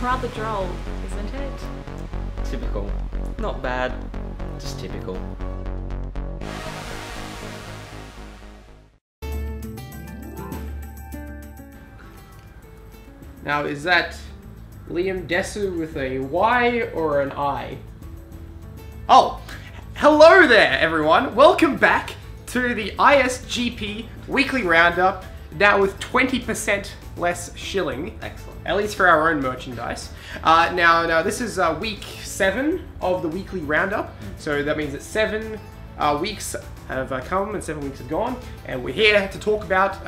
Rather droll, isn't it? Typical. Not bad, just typical. Now, is that Liam Desu with a Y or an I? Oh, hello there, everyone. Welcome back to the ISGP Weekly Roundup, now with 20% less shilling. Excellent. At least for our own merchandise. Now this is week 7 of the weekly roundup. So that means that 7 weeks have come and 7 weeks have gone, and we're here to talk about,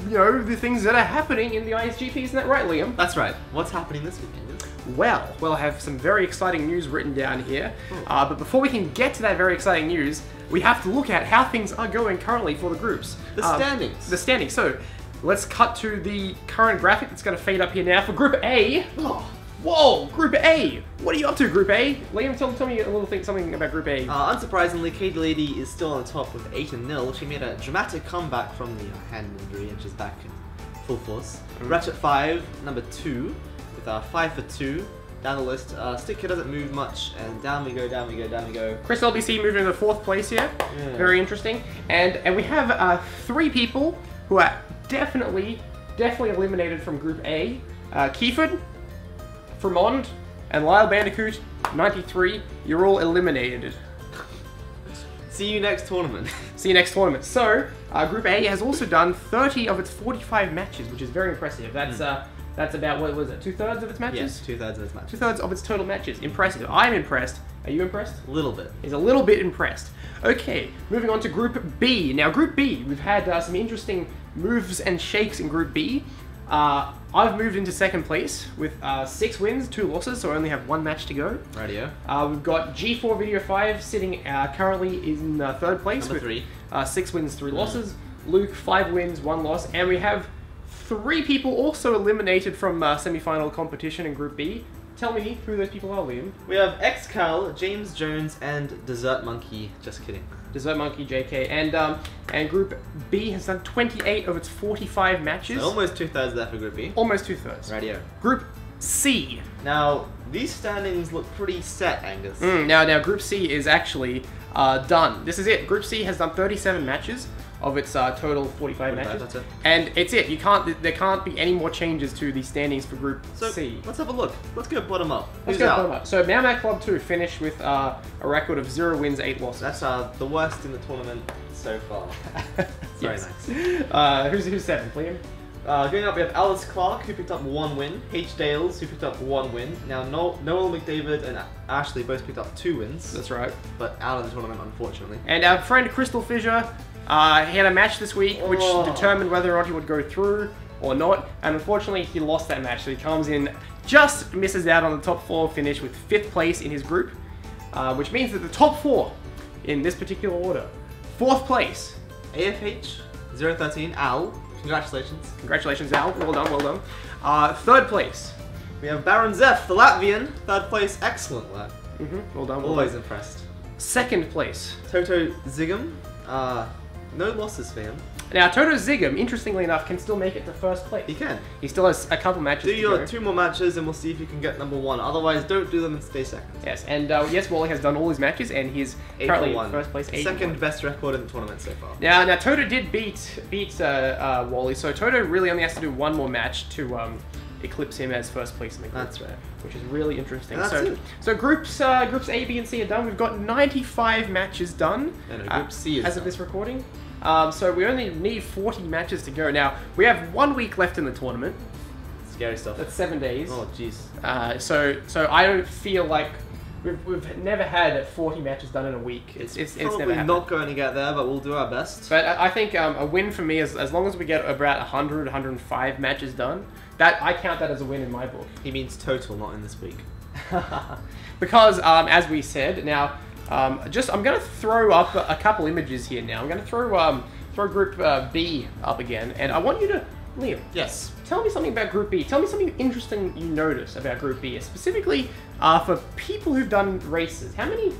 you know, the things that are happening in the ISGP. Isn't that right, Liam? That's right. What's happening this weekend? Well, I have some very exciting news written down here. But before we can get to that very exciting news, we have to look at how things are going currently for the groups. The standings. The standings. So, let's cut to the current graphic that's going to fade up here now for Group A. Oh, whoa, Group A! What are you up to, Group A? Liam, tell me a little thing, something about Group A. Unsurprisingly, Katie Lady is still on top with 8-0. She made a dramatic comeback from the hand injury and she's back in full force. Ratchet 5, number 2, with 5 for 2. Down the list, Sticker doesn't move much, and down we go, down we go, down we go. Chris LBC moving into 4th place here. Yeah. Very interesting. And we have 3 people who are definitely eliminated from Group A. Kiefer, Fremond, and Lyle Bandicoot, 93. You're all eliminated. See you next tournament. See you next tournament. So, Group A has also done 30 of its 45 matches, which is very impressive. That's about, what was it, 2/3 of its matches? Yes, 2/3 of its matches. 2/3 of its total matches. Impressive. I'm impressed. Are you impressed? A little bit. He's a little bit impressed. Okay, moving on to Group B. Now, Group B, we've had some interesting moves and shakes in Group B. I've moved into 2nd place with 6 wins, 2 losses, so I only have 1 match to go. Radio. We've got G4 Video 5 sitting currently in 3rd place number with 3. 6 wins, 3 losses. Luke, 5 wins, 1 loss, and we have 3 people also eliminated from semi-final competition in Group B. Tell me who those people are, Liam. We have XCal, James Jones, and Desert Monkey. Just kidding. Desert Monkey, JK, and Group B has done 28 of its 45 matches. So almost 2/3 there for Group B. Almost 2/3. Radio. Group C. Now these standings look pretty set, Angus. Now Group C is actually done. This is it. Group C has done 37 matches of its total 45 matches. That's it. And it's it. There can't be any more changes to the standings for Group C. Let's have a look. Let's go bottom up. Let's go bottom up. So Mau Mau Club 2 finished with a record of 0 wins, 8 losses. That's the worst in the tournament so far. Very nice. Who's 7th, Liam? Going up, we have Alice Clark, who picked up 1 win. H. Dales, who picked up 1 win. Now, Noel McDavid and Ashley both picked up 2 wins. That's right. But out of the tournament, unfortunately. And our friend Crystal Fisher, he had a match this week which determined whether or not he would go through or not. And unfortunately, he lost that match. So he comes in, just misses out on the top 4 finish with 5th place in his group. Which means that the top 4 in this particular order. 4th place. AFH 013, Al. Congratulations. Congratulations, Al. Well done, well done. 3rd place. We have Baron Zef, the Latvian. 3rd place, excellent lap. Well done, well Always done. impressed. 2nd place. Toto Zigam. No losses for him. Now, Toto Zigam, interestingly enough, can still make it to 1st place. He can. He still has a couple matches do to your go. 2 more matches and we'll see if you can get number 1. Otherwise, don't do them and stay 2nd. Yes, and yes, Wally has done all his matches and he's currently in 1st place. 2nd best record in the tournament so far. Now Toto did beat Wally, so Toto really only has to do 1 more match to eclipse him as 1st place in the group. That's right. Which is really interesting. That's it. So groups A, B, and C are done. We've got 95 matches done. No, Group C is as of this recording. So we only need 40 matches to go. Now, we have 1 week left in the tournament. Scary stuff. That's 7 days. Oh, jeez. So I don't feel like we've never had 40 matches done in a week. It's Probably never happened. not going to get there, but we'll do our best. But I think a win for me is as long as we get about 100, 105 matches done. That I count that as a win in my book. He means total, not in this week. Because as we said, now I'm going to throw up a couple images here. Now I'm going to throw Group B up again, and I want you to, Liam. Yes. Tell me something about Group B. Tell me something interesting you notice about Group B, specifically for people who've done races. How many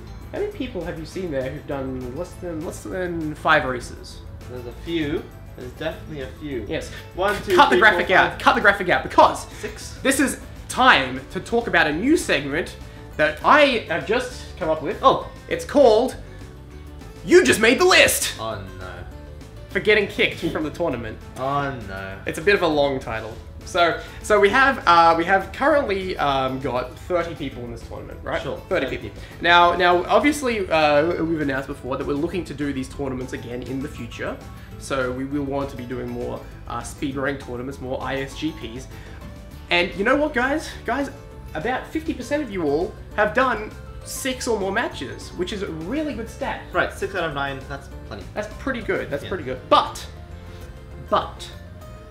people have you seen there who've done less than 5 races? There's a few. There's definitely a few. Yes. 1, 2, Cut the 3, graphic 4, 5. out. Cut the graphic out because 6. this is time to talk about a new segment that I have just come up with. Oh, It's called "You Just Made the List" oh no. for getting kicked from the tournament. Oh no. It's a bit of a long title. So we have currently got 30 people in this tournament, right? Sure. 30 people. Now obviously we've announced before that we're looking to do these tournaments again in the future. So we will want to be doing more speedrunning tournaments, more ISGPs. And you know what, guys? Guys, about 50% of you all have done 6 or more matches, which is a really good stat. Right, 6 out of 9, that's plenty. That's pretty good. That's Yeah. pretty good. But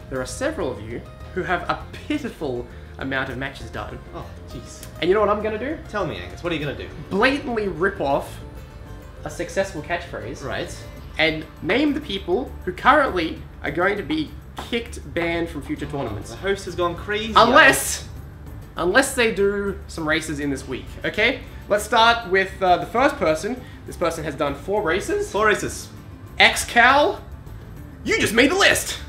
there are several of you who have a pitiful amount of matches done. Oh, jeez. And you know what I'm gonna do? Tell me, Angus, what are you gonna do? Blatantly rip off a successful catchphrase Right. and name the people who currently are going to be kicked, banned from future tournaments. The host has gone crazy. Unless they do some races in this week. Okay? Let's start with the first person. This person has done 4 races. 4 races. XCal, you just made the list.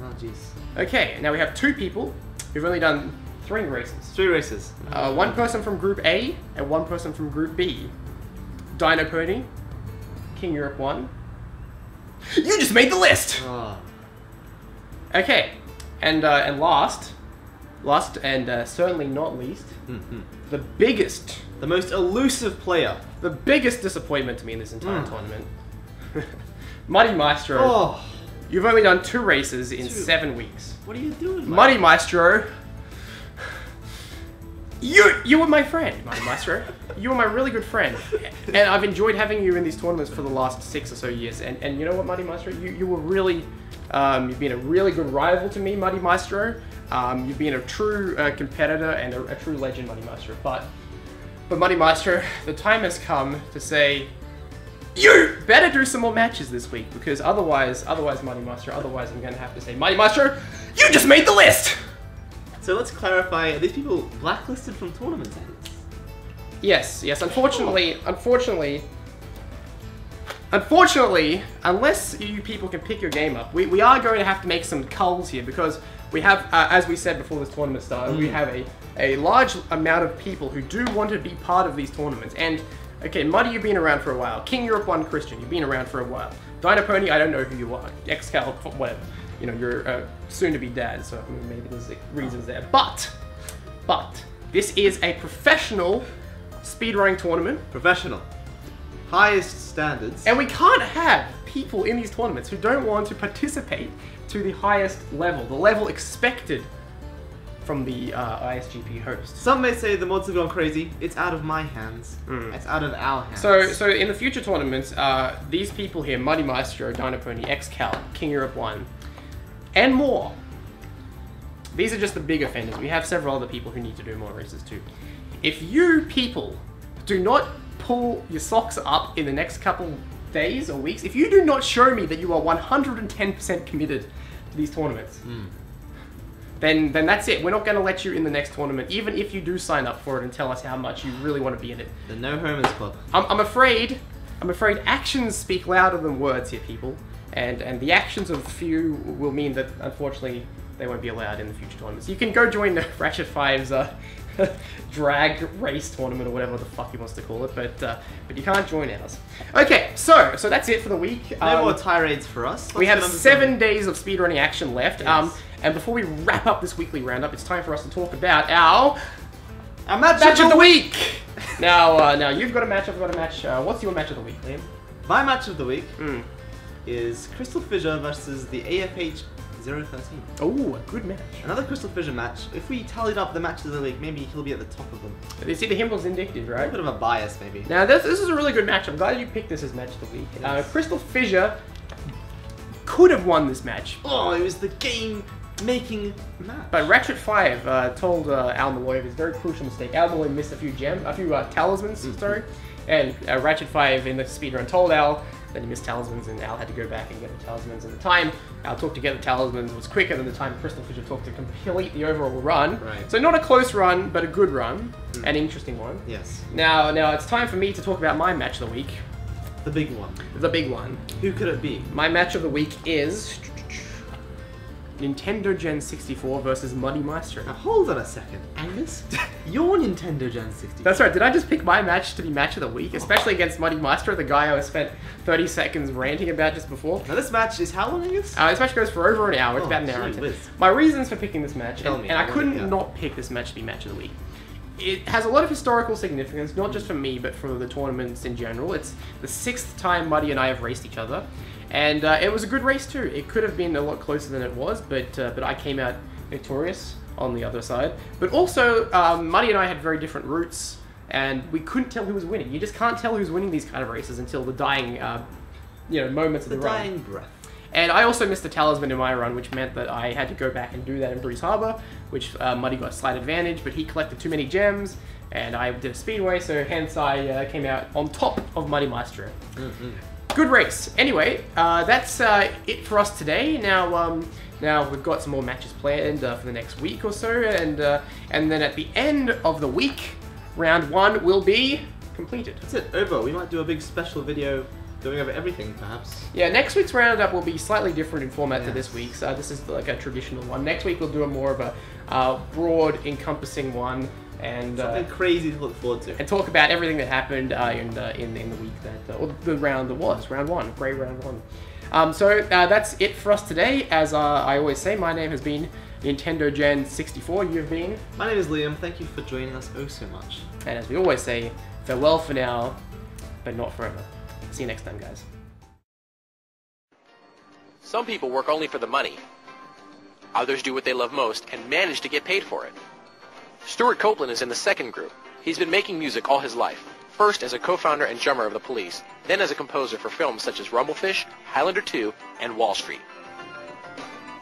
Oh, jeez. Okay, now we have 2 people who've only done 3 races. 3 races. 1 person from Group A and 1 person from Group B. Dino Pony, King Europe 1. You just made the list! Oh. Okay, and last and certainly not least, the biggest, The most elusive player. the biggest disappointment to me in this entire tournament. Muddy Maestro, Oh. you've only done 2 races in 2. 7 weeks. What are you doing, Muddy Maestro, you were my friend, Muddy Maestro. You were my really good friend, and I've enjoyed having you in these tournaments for the last 6 or so years. And you know what, Muddy Maestro, you were really, you've been a really good rival to me, Muddy Maestro. You've been a true competitor and a true legend, Muddy Maestro. But Muddy Maestro, the time has come to say, you better do some more matches this week, because otherwise, Muddy Maestro, otherwise I'm going to have to say, Muddy Maestro, you just made the list! So let's clarify, are these people blacklisted from tournaments, Angus? Yes, unfortunately, unless you people can pick your game up, we are going to have to make some culls here, because we have, as we said before this tournament started, we have a large amount of people who do want to be part of these tournaments. And, okay, Muddy, you've been around for a while. King Europe 1 Christian, you've been around for a while. Dino Pony, I don't know who you are. XCal, whatever. You know, you're soon-to-be dad, so maybe there's reasons there. But, this is a professional speedrunning tournament. Professional. Highest standards. And we can't have people in these tournaments who don't want to participate to the highest level, the level expected from the ISGP host. Some may say the mods have gone crazy. It's out of my hands. It's out of our hands. So in the future tournaments, these people here, Muddy Maestro, Dino Pony, XCal, King Europe 1, and more. These are just the big offenders. We have several other people who need to do more races too. If you people do not pull your socks up in the next couple days or weeks, if you do not show me that you are 110% committed to these tournaments, then that's it. We're not going to let you in the next tournament, even if you do sign up for it and tell us how much you really want to be in it. The No Homers Club. I'm afraid actions speak louder than words here, people. And the actions of few will mean that, unfortunately, they won't be allowed in the future tournaments. You can go join Ratchet 5's drag race tournament or whatever the fuck he wants to call it, but you can't join ours. Okay, so that's it for the week. No more tirades for us. We have 7 days of speedrunning action left. Yes. And before we wrap up this weekly roundup, it's time for us to talk about our match of the week. Now you've got a match. I've got a match. What's your match of the week, Liam? My match of the week is Crystal Fissure versus the AFH 0-13. Oh, a good match. Another Crystal Fissure match. If we tallied up the matches of the week, maybe he'll be at the top of them. You see, the hint was indicative, A right? bit of a bias, maybe. Now, this is a really good match. I'm glad you picked this as match of the week. Yes. Crystal Fissure could have won this match. Oh, it was the game-making match. But Ratchet 5 told Al Malloy of his very crucial mistake. Al Malloy missed a few talismans, sorry. And Ratchet 5 in the speedrun told Al that he missed talismans, and Al had to go back and get the talismans. And the time Al took to get the talismans was quicker than the time Crystal Fissure took to complete the overall run. Right. So not a close run, but a good run. An interesting one. Yes. Now it's time for me to talk about my match of the week. The big one. The big one. Who could it be? My match of the week is Nintendo Gen 64 versus Muddy Maestro. Now, hold on a second. Angus? Your Nintendo Gen 64. That's right, did I just pick my match to be match of the week? Especially against Muddy Maestro, the guy I spent 30 seconds ranting about just before. Now this match is how long, Angus? This match goes for over an hour, it's about an hour and 10. My reasons for picking this match, and I couldn't not pick this match to be match of the week. It has a lot of historical significance, not just for me, but for the tournaments in general. It's the 6th time Muddy and I have raced each other. And it was a good race too. It could have been a lot closer than it was, but I came out victorious on the other side. But also, Muddy and I had very different routes, and we couldn't tell who was winning. You just can't tell who's winning these kind of races until the dying, moments of the run. dying breath. And I also missed a talisman in my run, which meant that I had to go back and do that in Breeze Harbor, which Muddy got a slight advantage, but he collected too many gems, and I did a speedway, so hence I came out on top of Muddy Maestro. Good race. Anyway, that's it for us today. Now we've got some more matches planned for the next week or so, and then at the end of the week, round 1 will be completed. That's it, over. We might do a big special video going over everything, perhaps. Yeah, next week's roundup will be slightly different in format to this week's. This is like a traditional one. Next week we'll do a more of a broad, encompassing one. And something crazy to look forward to. And talk about everything that happened in the week that, or the round that was, round 1, great round 1. So that's it for us today. As I always say, my name has been Nintendo Gen 64. You've been? My name is Liam. Thank you for joining us oh so much. And as we always say, farewell for now, but not forever. See you next time, guys. Some people work only for the money. Others do what they love most and manage to get paid for it. Stuart Copeland is in the second group. He's been making music all his life, first as a co-founder and drummer of the Police, then as a composer for films such as Rumblefish, Highlander 2, and Wall Street.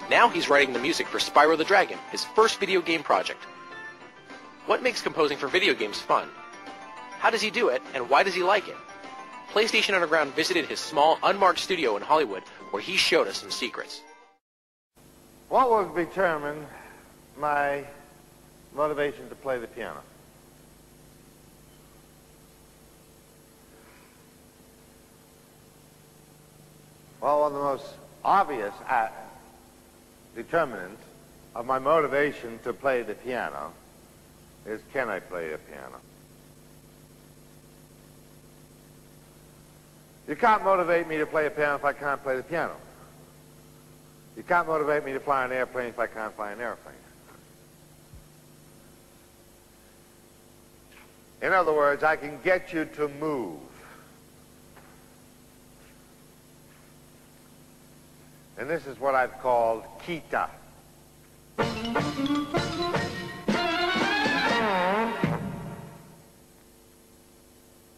Now he's writing the music for Spyro the Dragon, his first video game project. What makes composing for video games fun? How does he do it, and why does he like it? PlayStation Underground visited his small, unmarked studio in Hollywood, where he showed us some secrets. What will determine my motivation to play the piano? Well, one of the most obvious determinants of my motivation to play the piano is, can I play the piano? You can't motivate me to play a piano if I can't play the piano. You can't motivate me to fly an airplane if I can't fly an airplane. In other words, I can get you to move. And this is what I've called kita.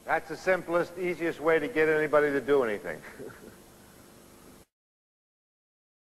That's the simplest, easiest way to get anybody to do anything.